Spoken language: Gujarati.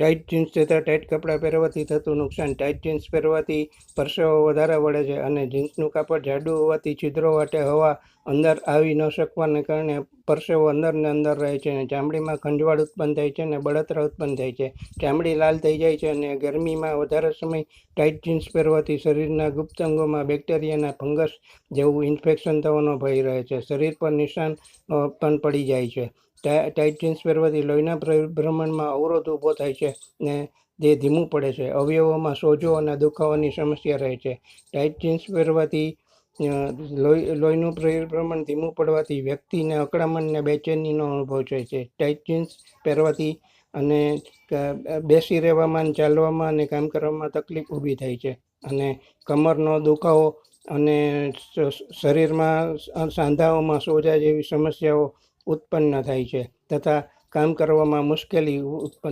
ટાઈટ જીન્સ તથા ટાઈટ કપડાં પહેરવાથી થતું નુકસાન. ટાઈટ જીન્સ પહેરવાથી પરસેવો વધારે વળે છે અને જીન્સનું કાપડ જાડું હોવાથી છિદ્રો વાટે હવા અંદર આવી ન શકવાને કારણે પરસેવો અંદરને અંદર રહે છે અને ચામડીમાં ખંજવાળ ઉત્પન્ન થાય છે અને બળતરા ઉત્પન્ન થાય છે. ચામડી લાલ થઈ જાય છે અને ગરમીમાં વધારે સમય ટાઈટ જીન્સ પહેરવાથી શરીરના ગુપ્ત અંગોમાં બેક્ટેરિયાના ફંગસ જેવું ઇન્ફેક્શન થવાનો ભય રહે છે. શરીર પર નિશાન પણ પડી જાય છે. ટાઈટ જીન્સ પહેરવાથી લોહીના ભ્રમણમાં અવરોધ ઊભો થાય છે ને તે ધીમું પડે છે. અવયવોમાં સોજો અને દુખાવાની સમસ્યા રહે છે. ટાઈટ જીન્સ પહેરવાથી લોહીનું પરિભ્રમણ ધીમું પડવાથી વ્યક્તિને અકળામણ અને બેચેનીનો અનુભવ થાય છે. ટાઈટ જીન્સ પહેરવાથી અને બેસી રહેવામાં, ચાલવામાં અને કામ કરવામાં તકલીફ ઊભી થાય છે અને કમરનો દુખાવો અને શરીરમાં સાંધાઓમાં સોજા જેવી સમસ્યાઓ ઉત્પન્ન થાય છે તથા કામ કરવામાં મુશ્કેલી ઉત્પન્ન